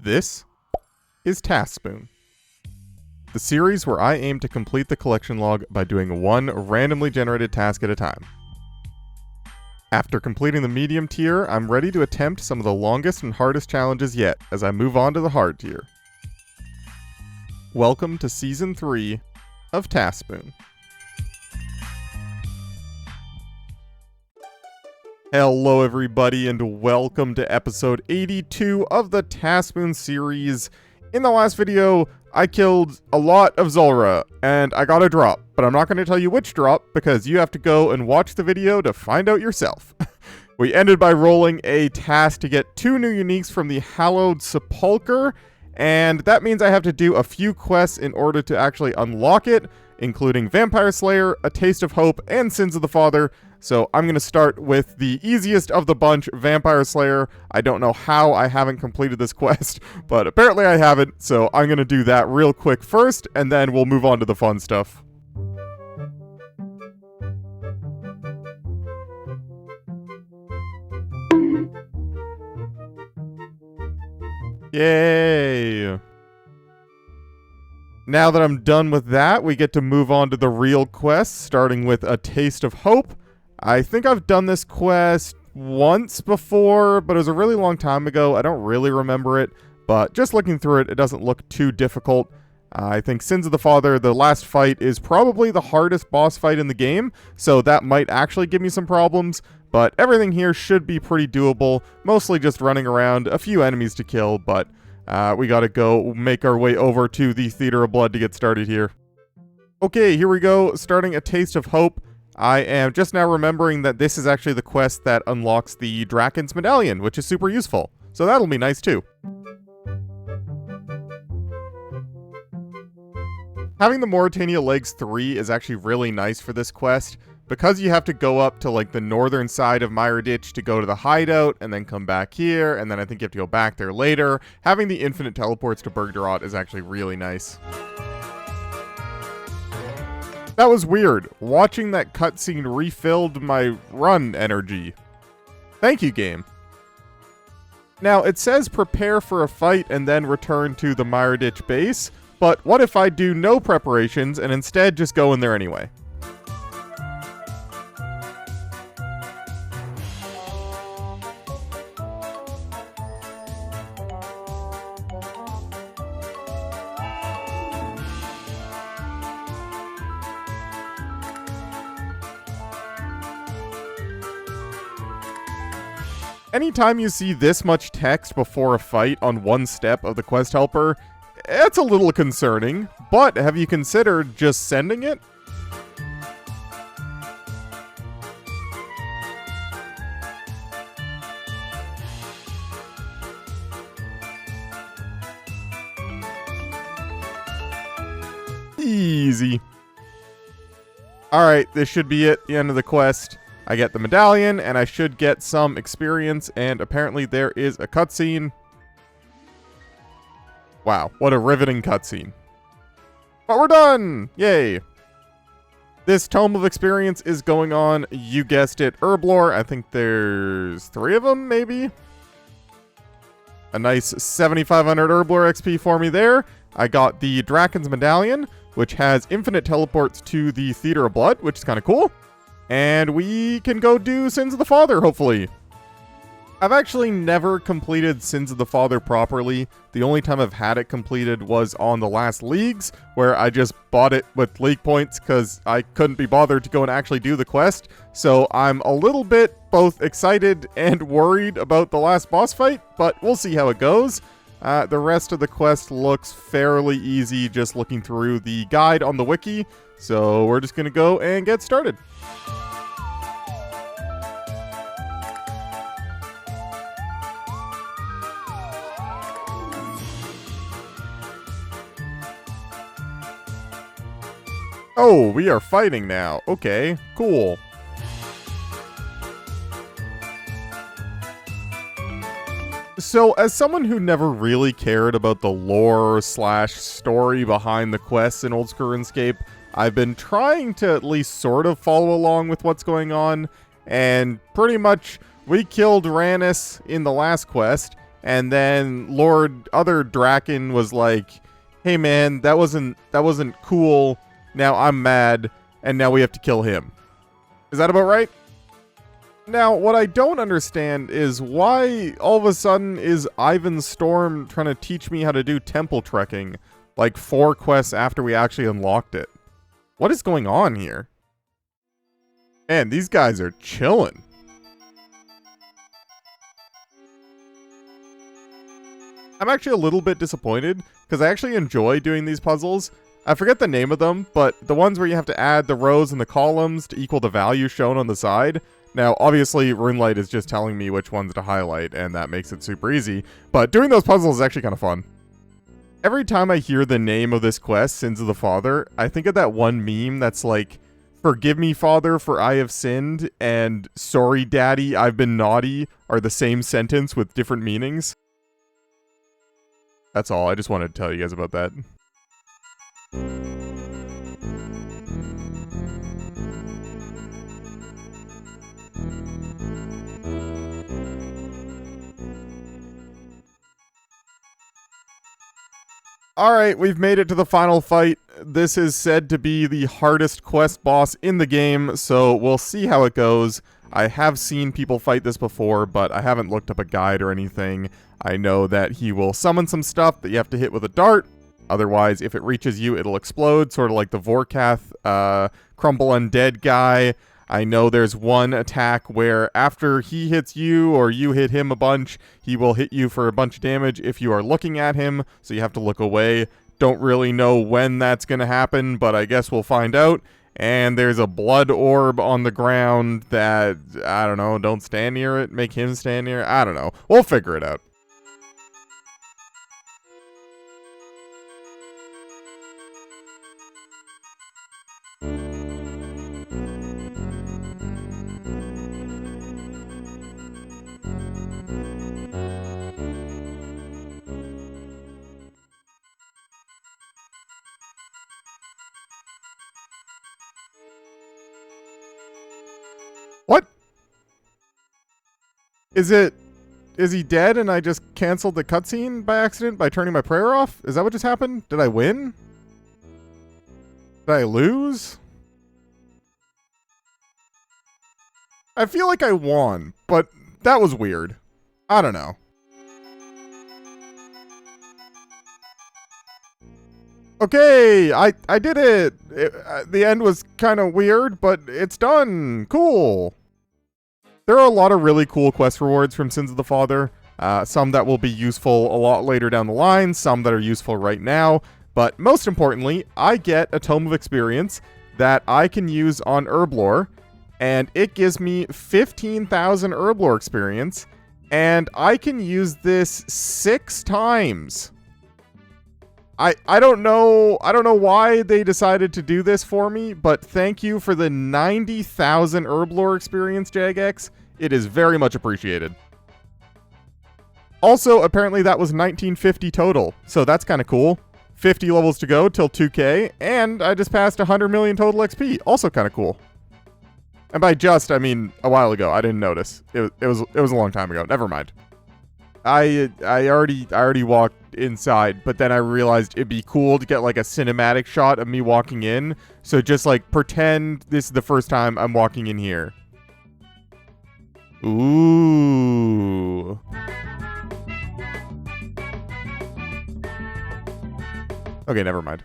This is TaskSpoon, the series where I aim to complete the collection log by doing one randomly generated task at a time. After completing the medium tier, I'm ready to attempt some of the longest and hardest challenges yet as I move on to the hard tier. Welcome to Season 3 of TaskSpoon. Hello everybody and welcome to episode 82 of the TaskSpoon series. In the last video, I killed a lot of Zulrah and I got a drop, but I'm not going to tell you which drop because you have to go and watch the video to find out yourself. We ended by rolling a task to get 2 new uniques from the Hallowed Sepulchre, and that means I have to do a few quests in order to actually unlock it, including Vampire Slayer, A Taste of Hope, and Sins of the Father. So I'm going to start with the easiest of the bunch, Vampire Slayer. I don't know how I haven't completed this quest, but apparently I haven't, so I'm going to do that real quick first, and then we'll move on to the fun stuff. Yay! Now that I'm done with that, we get to move on to the real quests, starting with A Taste of Hope. I think I've done this quest once before, but it was a really long time ago. I don't really remember it, but just looking through it, it doesn't look too difficult. I think Sins of the Father, the last fight, is probably the hardest boss fight in the game, so that might actually give me some problems, but everything here should be pretty doable, mostly just running around, a few enemies to kill, but we gotta go make our way over to the Theater of Blood to get started here. Okay, here we go, starting A Taste of Hope. I am just now remembering that this is actually the quest that unlocks the Draken's Medallion, which is super useful. So that'll be nice too. Having the Mauritania Legs 3 is actually really nice for this quest, because you have to go up to like the northern side of Myrditch to go to the hideout, and then come back here, and then I think you have to go back there later. Having the infinite teleports to Bergderot is actually really nice. That was weird. Watching that cutscene refilled my run energy. Thank you, game. Now, it says prepare for a fight and then return to the Myrditch base, but what if I do no preparations and instead just go in there anyway? Anytime you see this much text before a fight on one step of the quest helper, it's a little concerning, but have you considered just sending it? Easy. Alright, this should be it, the end of the quest. I get the medallion, and I should get some experience, and apparently there is a cutscene. Wow, what a riveting cutscene. But we're done! Yay! This Tome of Experience is going on, you guessed it, Herblore. I think there's 3 of them, maybe? A nice 7,500 Herblore XP for me there. I got the Draken's Medallion, which has infinite teleports to the Theater of Blood, which is kind of cool. And we can go do Sins of the Father, hopefully. I've actually never completed Sins of the Father properly. The only time I've had it completed was on the last leagues, where I just bought it with league points because I couldn't be bothered to go and actually do the quest. So I'm a little bit both excited and worried about the last boss fight, but we'll see how it goes. The rest of the quest looks fairly easy just looking through the guide on the wiki. So we're just going to go and get started. Oh, we are fighting now. Okay, cool. So, as someone who never really cared about the lore / story behind the quests in Old School RuneScape, I've been trying to at least sort of follow along with what's going on, and pretty much we killed Rannis in the last quest, And then other Draken was like, hey man, that wasn't cool. Now I'm mad, and now we have to kill him. Is that about right? Now, what I don't understand is why all of a sudden is Ivan Storm trying to teach me how to do temple trekking, like 4 quests after we actually unlocked it. What is going on here? Man, these guys are chilling. I'm actually a little bit disappointed, because I actually enjoy doing these puzzles. I forget the name of them, but the ones where you have to add the rows and the columns to equal the value shown on the side. Now, obviously, RuneLite is just telling me which ones to highlight, and that makes it super easy, but doing those puzzles is actually kind of fun. Every time I hear the name of this quest, Sins of the Father, I think of that one meme that's like, "Forgive me, Father, for I have sinned," and "Sorry, Daddy, I've been naughty" are the same sentence with different meanings. That's all. I just wanted to tell you guys about that. Alright, we've made it to the final fight. This is said to be the hardest quest boss in the game, so we'll see how it goes. I have seen people fight this before, but I haven't looked up a guide or anything. I know that he will summon some stuff that you have to hit with a dart. Otherwise, if it reaches you, it'll explode, sort of like the Vorkath Crumble Undead guy. I know there's one attack where after he hits you or you hit him a bunch, he will hit you for a bunch of damage if you are looking at him, so you have to look away. Don't really know when that's going to happen, but I guess we'll find out. And there's a blood orb on the ground that, I don't know, don't stand near it, make him stand near it. I don't know. We'll figure it out. What? Is he dead and I just canceled the cutscene by accident by turning my prayer off? Is that what just happened? Did I win? Did I lose? I feel like I won, but that was weird. I don't know. Okay, I did it. The end was kind of weird, but it's done. Cool. There are a lot of really cool quest rewards from Sins of the Father. Some that will be useful a lot later down the line, some that are useful right now. But most importantly, I get a Tome of Experience that I can use on Herblore, and it gives me 15,000 Herblore experience, and I can use this 6 times. I don't know why they decided to do this for me, but thank you for the 90,000 Herblore experience, Jagex. It is very much appreciated. Also, apparently that was 1950 total, so that's kind of cool. 50 levels to go till 2K, and I just passed 100 million total XP. Also kind of cool. And by just, I mean a while ago. I didn't notice. It was a long time ago. Never mind. I already walked inside, but then I realized it'd be cool to get like a cinematic shot of me walking in. So just like pretend this is the first time I'm walking in here. Ooh. Okay, never mind.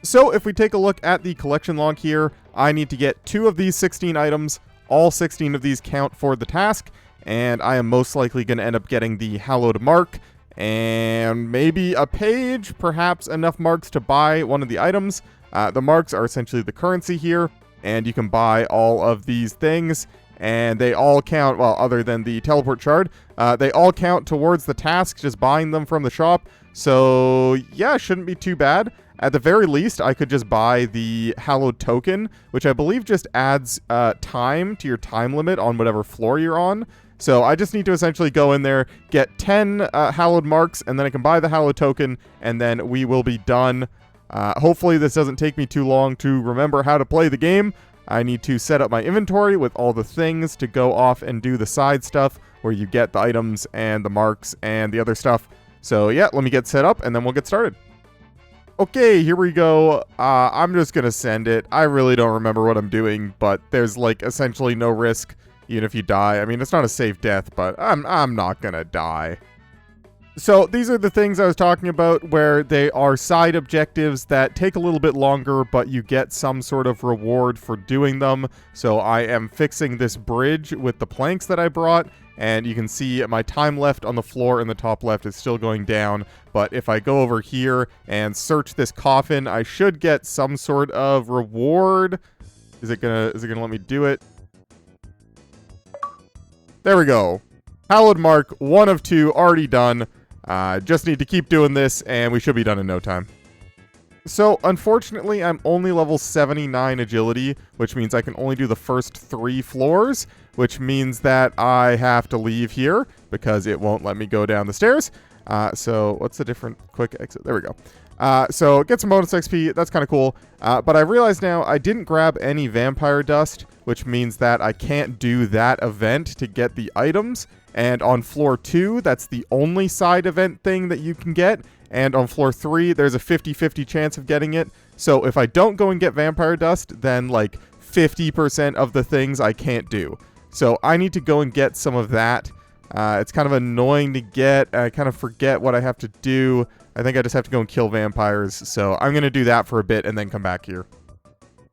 So if we take a look at the collection log here, I need to get 2 of these 16 items. All 16 of these count for the task, and I am most likely going to end up getting the Hallowed Mark, and maybe a page, perhaps enough marks to buy one of the items. The marks are essentially the currency here, and you can buy all of these things, and they all count, well, other than the teleport shard, they all count towards the task, just buying them from the shop. So yeah, shouldn't be too bad. At the very least, I could just buy the Hallowed token, which I believe just adds time to your time limit on whatever floor you're on. So I just need to essentially go in there, get 10 Hallowed marks, and then I can buy the Hallowed token, and then we will be done. Hopefully this doesn't take me too long to remember how to play the game. I need to set up my inventory with all the things to go off and do the side stuff where you get the items and the marks and the other stuff. So yeah, let me get set up and then we'll get started. Okay, here we go. I'm just gonna send it. I really don't remember what I'm doing, but there's like essentially no risk, even if you die. I mean, it's not a safe death, but I'm not gonna die. So these are the things I was talking about where they are side objectives that take a little bit longer, but you get some sort of reward for doing them. So I am fixing this bridge with the planks that I brought, and you can see my time left on the floor in the top left is still going down. But if I go over here and search this coffin, I should get some sort of reward. Is it gonna let me do it? There we go. Hallowed mark, 1 of 2, already done. Just need to keep doing this, and we should be done in no time. So, unfortunately, I'm only level 79 agility, which means I can only do the first 3 floors, which means that I have to leave here, because it won't let me go down the stairs. So, what's the different quick exit? There we go. So, get some bonus XP, that's kind of cool. But I realize now I didn't grab any vampire dust, which means that I can't do that event to get the items. And on floor 2, that's the only side event thing that you can get. And on floor 3, there's a 50-50 chance of getting it. So if I don't go and get vampire dust, then like 50% of the things I can't do. So I need to go and get some of that. It's kind of annoying to get. I kind of forget what I have to do. I think I just have to go and kill vampires. So I'm going to do that for a bit and then come back here.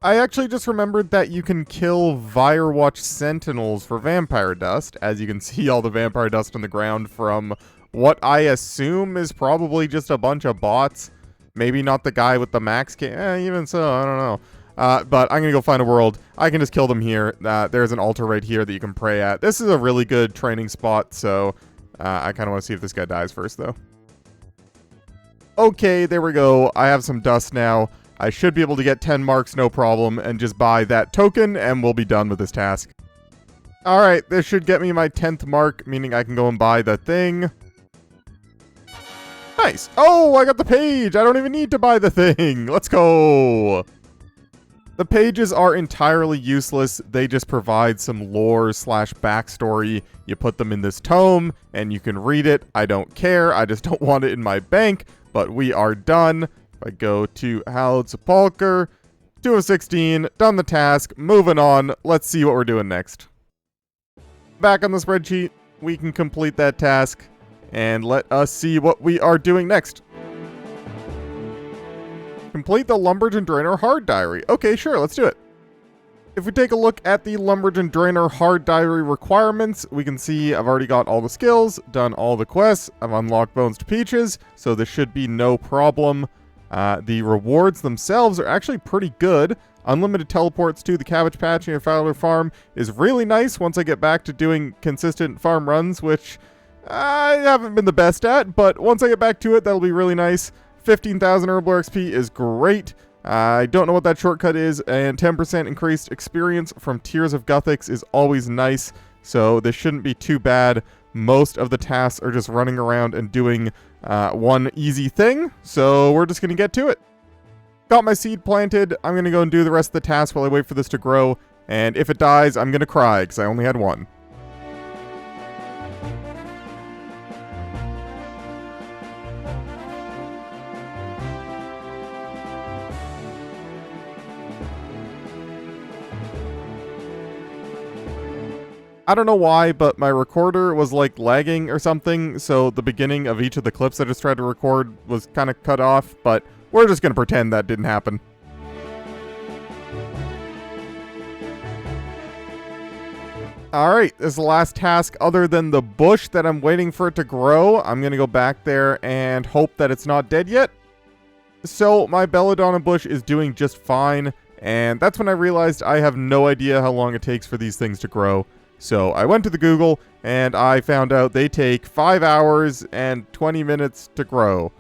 I actually just remembered that you can kill Firewatch Sentinels for vampire dust. As you can see, all the vampire dust on the ground from what I assume is probably just a bunch of bots. Maybe not the guy with the max even so, I don't know. But I'm going to go find a world. I can just kill them here. There's an altar right here that you can pray at. This is a really good training spot, so I kind of want to see if this guy dies first, though. Okay, there we go. I have some dust now. I should be able to get 10 marks, no problem, and just buy that token, and we'll be done with this task. Alright, this should get me my 10th mark, meaning I can go and buy the thing. Nice! Oh, I got the page! I don't even need to buy the thing! Let's go! The pages are entirely useless. They just provide some lore / backstory. You put them in this tome, and you can read it. I don't care. I just don't want it in my bank, but we are done. If I go to Hallowed Sepulchre, 2 of 16, done the task, moving on. Let's see what we're doing next. Back on the spreadsheet, we can complete that task, and let us see what we are doing next. Complete the Lumbridge and Draynor hard diary. Okay, sure, let's do it. If we take a look at the Lumbridge and Draynor hard diary requirements, we can see I've already got all the skills, done all the quests, I've unlocked Bones to Peaches, so this should be no problem. The rewards themselves are actually pretty good. Unlimited teleports to the cabbage patch near Fowler Farm is really nice once I get back to doing consistent farm runs, which I haven't been the best at, but once I get back to it, that'll be really nice. 15,000 Herbal XP is great. I don't know what that shortcut is, and 10% increased experience from Tears of Guthix is always nice, so this shouldn't be too bad. Most of the tasks are just running around and doing one easy thing, so we're just going to get to it. Got my seed planted. I'm going to go and do the rest of the task while I wait for this to grow, and if it dies, I'm going to cry because I only had one. I don't know why, but my recorder was like lagging or something, so the beginning of each of the clips I just tried to record was kind of cut off, but we're just going to pretend that didn't happen. Alright, this is the last task other than the bush that I'm waiting for it to grow. I'm going to go back there and hope that it's not dead yet. So my belladonna bush is doing just fine, and that's when I realized I have no idea how long it takes for these things to grow. So I went to the Google, and I found out they take 5 hours and 20 minutes to grow.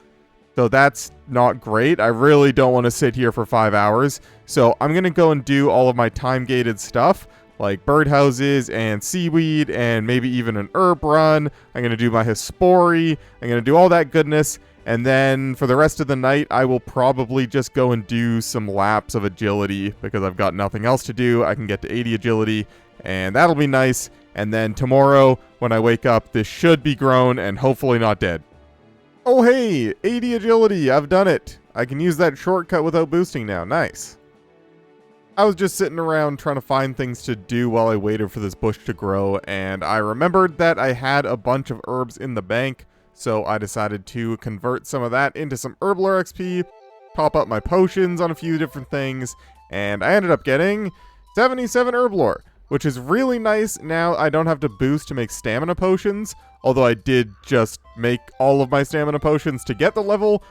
So that's not great. I really don't want to sit here for 5 hours. So I'm going to go and do all of my time-gated stuff, like birdhouses and seaweed and maybe even an herb run. I'm going to do my Hespori. I'm going to do all that goodness. And then for the rest of the night, I will probably just go and do some laps of agility because I've got nothing else to do. I can get to 80 agility, and that'll be nice. And then tomorrow, when I wake up, this should be grown and hopefully not dead. Oh hey, 80 agility, I've done it. I can use that shortcut without boosting now, nice. I was just sitting around trying to find things to do while I waited for this bush to grow, and I remembered that I had a bunch of herbs in the bank, so I decided to convert some of that into some Herblore XP, top up my potions on a few different things, and I ended up getting 77 Herblore, which is really nice. Now I don't have to boost to make stamina potions, although I did just make all of my stamina potions to get the level,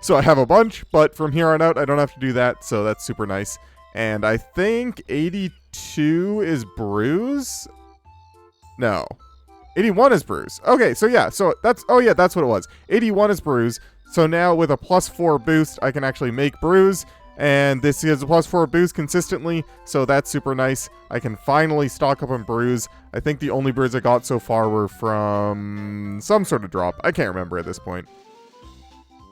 so I have a bunch, but from here on out I don't have to do that, so that's super nice. And I think 82 is Bruise? No. 81 is Bruise. Okay, so yeah, so that's, oh yeah, that's what it was. 81 is Bruise. So now with a +4 boost, I can actually make Bruise. And this is a +4 boost consistently, so that's super nice. I can finally stock up on Bruise. I think the only Bruise I got so far were from some sort of drop. I can't remember at this point.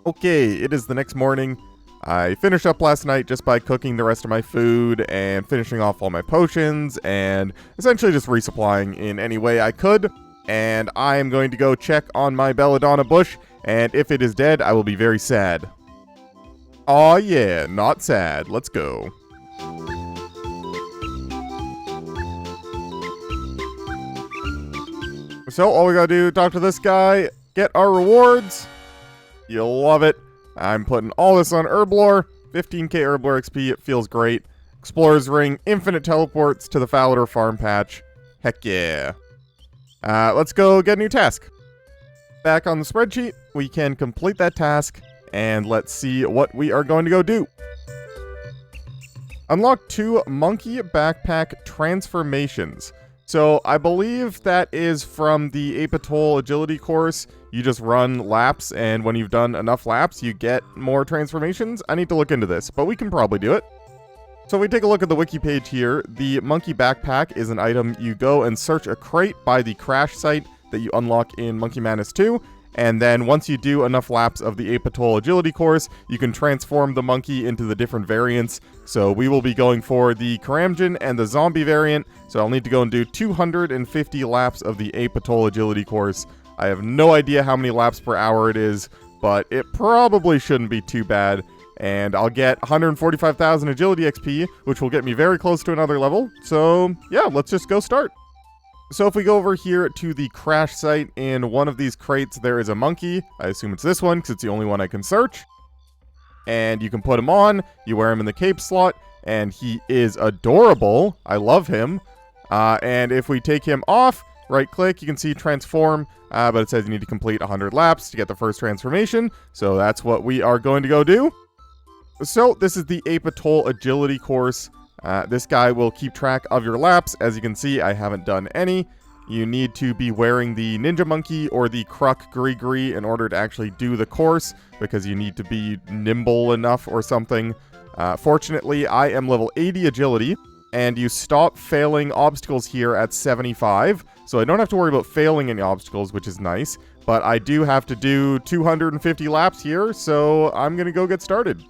Okay, it is the next morning. I finished up last night just by cooking the rest of my food and finishing off all my potions and essentially just resupplying in any way I could. And I am going to go check on my belladonna bush, and if it is dead, I will be very sad. Aw yeah, not sad. Let's go. So all we gotta do, talk to this guy, get our rewards. You'll love it. I'm putting all this on Herblore, 15k Herblore XP, it feels great. Explorer's Ring, infinite teleports to the Falloder farm patch. Heck yeah. Let's go get a new task. Back on the spreadsheet, we can complete that task, and let's see what we are going to go do. Unlock 2 monkey backpack transformations. So I believe that is from the Apatol agility course. You just run laps, and when you've done enough laps, you get more transformations. I need to look into this, but we can probably do it. So we take a look at the wiki page here. The monkey backpack is an item you go and search a crate by the crash site that you unlock in Monkey Madness 2. And then once you do enough laps of the Apatol agility course, you can transform the monkey into the different variants. So we will be going for the Karamjin and the zombie variant. So I'll need to go and do 250 laps of the Apatol agility course. I have no idea how many laps per hour it is, but it probably shouldn't be too bad. And I'll get 145,000 agility XP, which will get me very close to another level. So yeah, let's just go start. So if we go over here to the crash site, in one of these crates there is a monkey. I assume it's this one because it's the only one I can search. And you can put him on, you wear him in the cape slot, and he is adorable. I love him. And if we take him off, right click, you can see transform, but it says you need to complete 100 laps to get the first transformation. So that's what we are going to go do. So this is the Apatol agility course. This guy will keep track of your laps. As you can see, I haven't done any. You need to be wearing the Ninja Monkey or the Kruk Gree in order to actually do the course, because you need to be nimble enough or something. Fortunately, I am level 80 agility, and you stop failing obstacles here at 75, so I don't have to worry about failing any obstacles, which is nice. But I do have to do 250 laps here, so I'm gonna go get started.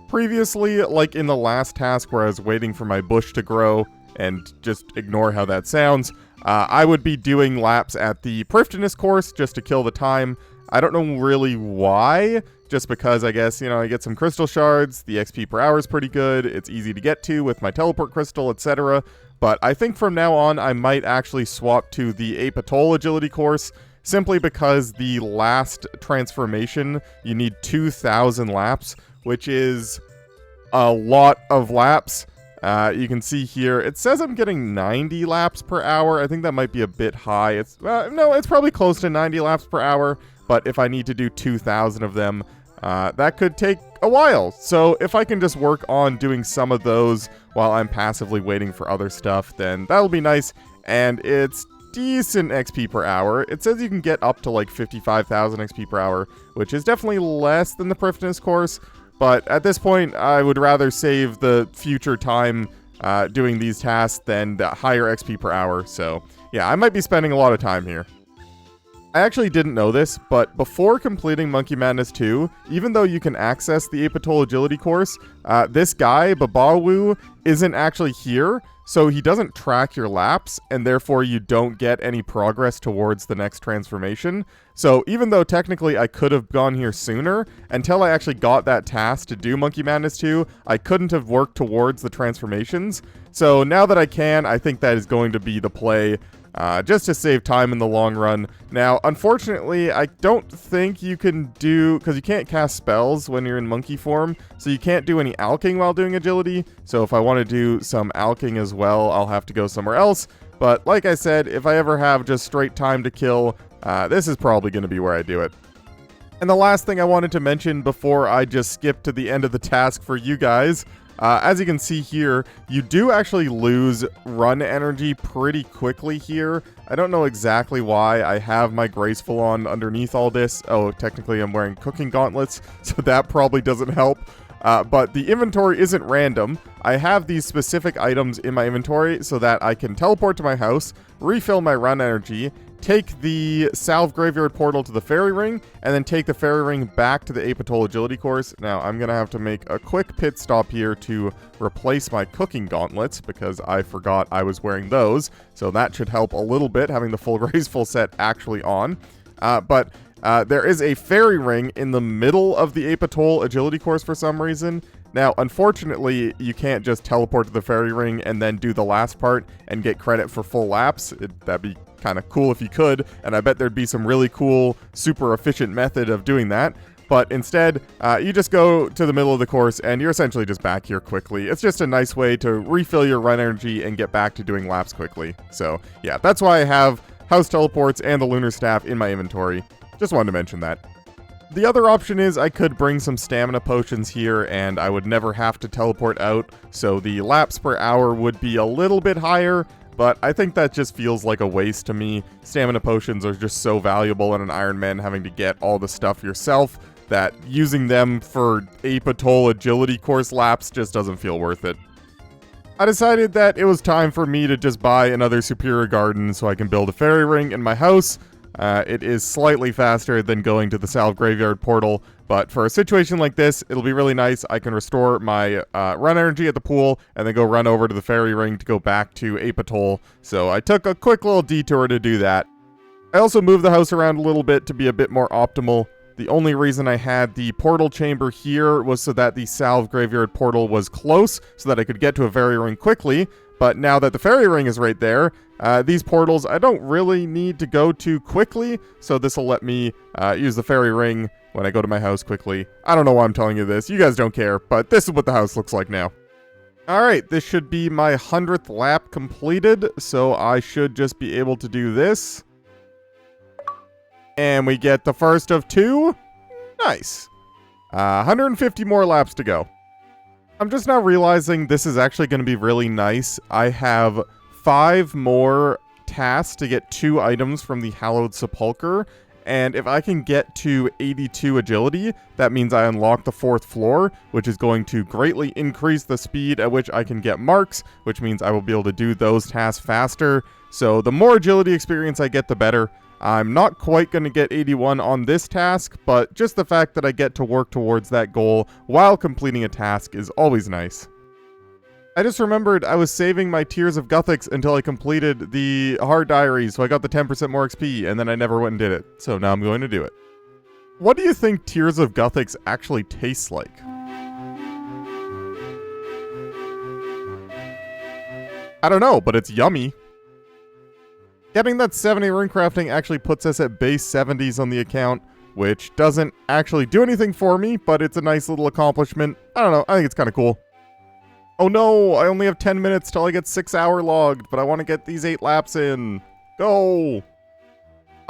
Previously, like in the last task where I was waiting for my bush to grow, and just ignore how that sounds, I would be doing laps at the Prifddinas course just to kill the time. I don't know really why, just because I guess, you know, I get some crystal shards, the XP per hour is pretty good, it's easy to get to with my teleport crystal, etc. But I think from now on I might actually swap to the Apatol agility course, simply because the last transformation, you need 2,000 laps, which is a lot of laps. You can see here, it says I'm getting 90 laps per hour. I think that might be a bit high. It's no, it's probably close to 90 laps per hour, but if I need to do 2,000 of them, that could take a while. So if I can just work on doing some of those while I'm passively waiting for other stuff, then that'll be nice. And it's decent XP per hour. It says you can get up to like 55,000 XP per hour, which is definitely less than the Prifddinas course. But at this point, I would rather save the future time doing these tasks than the higher XP per hour. So yeah, I might be spending a lot of time here. I actually didn't know this, but before completing Monkey Madness 2, even though you can access the Ape Atoll Agility course, this guy, Babawu, isn't actually here, so he doesn't track your laps, and therefore you don't get any progress towards the next transformation. So even though technically I could have gone here sooner, until I actually got that task to do Monkey Madness 2, I couldn't have worked towards the transformations. So now that I can, I think that is going to be the play, just to save time in the long run. Now, unfortunately, I don't think you can do, because you can't cast spells when you're in monkey form, so you can't do any alching while doing agility. So if I want to do some alching as well, I'll have to go somewhere else. But like I said, if I ever have just straight time to kill, this is probably going to be where I do it. And the last thing I wanted to mention before I just skip to the end of the task for you guys, as you can see here, you do actually lose run energy pretty quickly here. I don't know exactly why. I have my graceful on underneath all this. Oh, technically I'm wearing cooking gauntlets, so that probably doesn't help. But the inventory isn't random. I have these specific items in my inventory so that I can teleport to my house, refill my run energy, take the Salve Graveyard Portal to the Fairy Ring, and then take the Fairy Ring back to the Ape Atoll Agility course. Now, I'm going to have to make a quick pit stop here to replace my cooking gauntlets, because I forgot I was wearing those, so that should help a little bit, having the full graceful set actually on. But there is a Fairy Ring in the middle of the Ape Atoll Agility course for some reason. Now, unfortunately, you can't just teleport to the Fairy Ring and then do the last part and get credit for full laps. That'd be kind of cool if you could, and I bet there'd be some really cool, super efficient method of doing that. But instead, you just go to the middle of the course, and you're essentially just back here quickly. It's just a nice way to refill your run energy and get back to doing laps quickly. So, yeah, that's why I have House Teleports and the Lunar Staff in my inventory. Just wanted to mention that. The other option is I could bring some stamina potions here, and I would never have to teleport out, so the laps per hour would be a little bit higher, but I think that just feels like a waste to me. Stamina potions are just so valuable in an Iron Man, having to get all the stuff yourself, that using them for Ape Atoll Agility course laps just doesn't feel worth it. I decided that it was time for me to just buy another Superior Garden so I can build a Fairy Ring in my house. It is slightly faster than going to the Salve Graveyard Portal, but for a situation like this, it'll be really nice. I can restore my run energy at the pool, and then go run over to the Fairy Ring to go back to Ape Atoll. So I took a quick little detour to do that. I also moved the house around a little bit to be a bit more optimal. The only reason I had the portal chamber here was so that the Salve Graveyard Portal was close, so that I could get to a Fairy Ring quickly. But now that the Fairy Ring is right there, these portals I don't really need to go to quickly, so this will let me use the Fairy Ring when I go to my house quickly. I don't know why I'm telling you this, you guys don't care, but this is what the house looks like now. Alright, this should be my 100th lap completed, so I should just be able to do this. And we get the first of 2. Nice. 150 more laps to go. I'm just now realizing this is actually going to be really nice. I have 5 more tasks to get 2 items from the Hallowed Sepulchre, and if I can get to 82 agility, that means I unlock the 4th floor, which is going to greatly increase the speed at which I can get marks, which means I will be able to do those tasks faster. So the more agility experience I get, the better. I'm not quite going to get 81 on this task, but just the fact that I get to work towards that goal while completing a task is always nice. I just remembered I was saving my Tears of Guthix until I completed the Hard Diary, so I got the 10% more XP, and then I never went and did it. So now I'm going to do it. What do you think Tears of Guthix actually tastes like? I don't know, but it's yummy. Getting that 70 runecrafting actually puts us at base 70s on the account, which doesn't actually do anything for me, but it's a nice little accomplishment. I don't know, I think it's kind of cool. Oh no, I only have 10 minutes till I get 6 hour logged, but I want to get these 8 laps in. Go!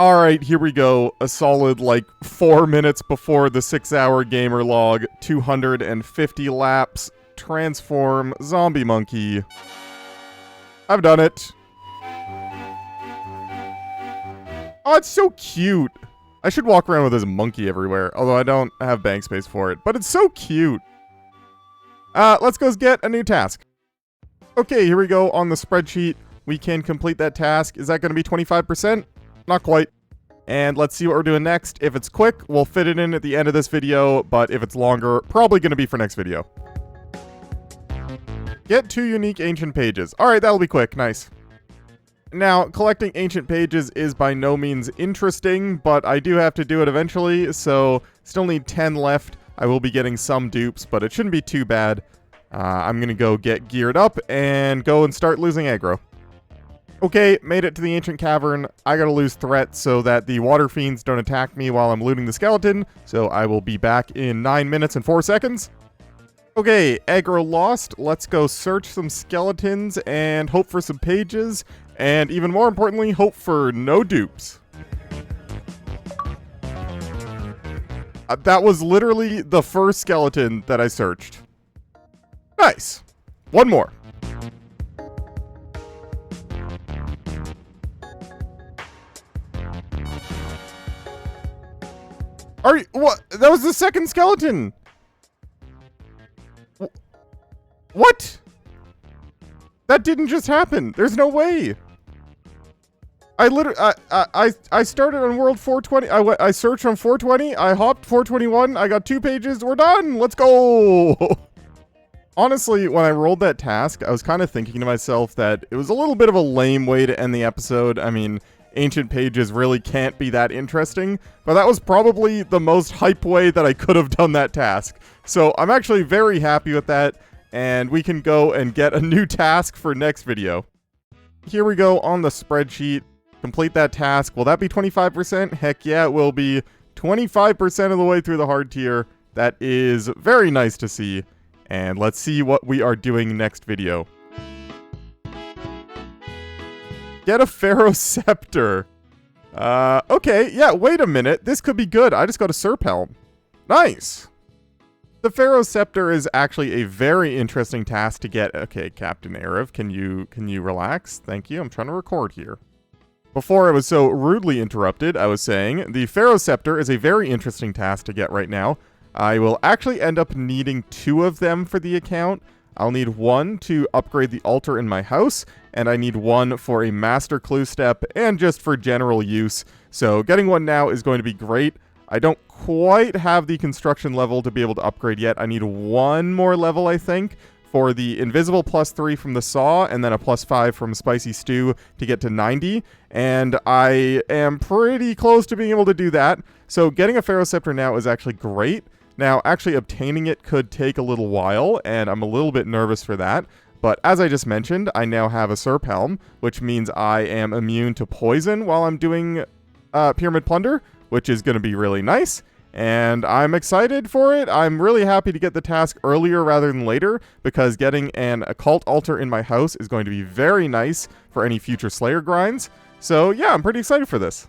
Alright, here we go. A solid, 4 minutes before the 6 hour gamer log. 250 laps. Transform Zombie Monkey. I've done it. Oh, it's so cute. I should walk around with this monkey everywhere, although I don't have bank space for it, but it's so cute. Let's go get a new task. Okay, here we go on the spreadsheet. We can complete that task. Is that going to be 25%? Not quite. And let's see what we're doing next. If it's quick, we'll fit it in at the end of this video, but if it's longer, probably going to be for next video. Get 2 unique ancient pages. Alright, that'll be quick. Nice. Now, collecting ancient pages is by no means interesting, but I do have to do it eventually, so still need 10 left. I will be getting some dupes, but it shouldn't be too bad. I'm going to go get geared up and go and start losing aggro. Okay, made it to the ancient cavern. I gotta lose threat so that the water fiends don't attack me while I'm looting the skeleton, so I will be back in 9 minutes and 4 seconds. Okay, aggro lost. Let's go search some skeletons and hope for some pages, and even more importantly, hope for no dupes. That was literally the first skeleton that I searched. Nice. One more. Are you, what? That was the second skeleton. What? That didn't just happen. There's no way. I literally, I started on world 420. I searched on 420. I hopped 421. I got 2 pages. We're done. Let's go. Honestly, when I rolled that task, I was kind of thinking to myself that it was a little bit of a lame way to end the episode. I mean, ancient pages really can't be that interesting, but that was probably the most hype way that I could have done that task. So I'm actually very happy with that, and we can go and get a new task for next video. Here we go on the spreadsheet. Complete that task. Will that be 25%? Heck yeah, it will be 25% of the way through the hard tier. That is very nice to see. And let's see what we are doing next video. Get a Pharaoh Scepter. Okay, yeah, wait a minute. This could be good. I just got a Serp Helm. Nice. The Pharaoh Scepter is actually a very interesting task to get. Okay, Captain Arev, can you relax? Thank you. I'm trying to record here. Before I was so rudely interrupted, I was saying the Pharaoh Scepter is a very interesting task to get right now. I will actually end up needing 2 of them for the account. I'll need 1 to upgrade the altar in my house, and I need 1 for a master clue step and just for general use. So getting 1 now is going to be great. I don't quite have the construction level to be able to upgrade yet. I need 1 more level, I think, for the invisible +3 from the saw, and then a +5 from spicy stew to get to 90. And I am pretty close to being able to do that. So getting a Pharaoh Scepter now is actually great. Now, actually obtaining it could take a little while, and I'm a little bit nervous for that. But as I just mentioned, I now have a Serp Helm, which means I am immune to poison while I'm doing Pyramid Plunder, which is going to be really nice. And I'm excited for it. I'm really happy to get the task earlier rather than later, because getting an occult altar in my house is going to be very nice for any future Slayer grinds. So yeah, I'm pretty excited for this.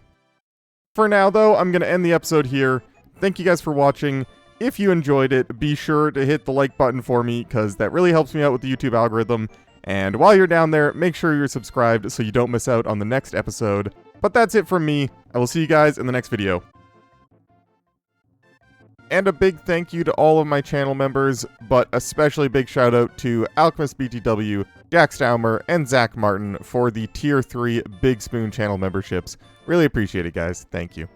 For now, though, I'm going to end the episode here. Thank you guys for watching. If you enjoyed it, be sure to hit the like button for me, because that really helps me out with the YouTube algorithm. And while you're down there, make sure you're subscribed so you don't miss out on the next episode. But that's it from me. I will see you guys in the next video. And a big thank you to all of my channel members, but especially big shout out to Alchemist BTW, Jack Staumer, and Zach Martin for the Tier 3 Big Spoon channel memberships. Really appreciate it, guys. Thank you.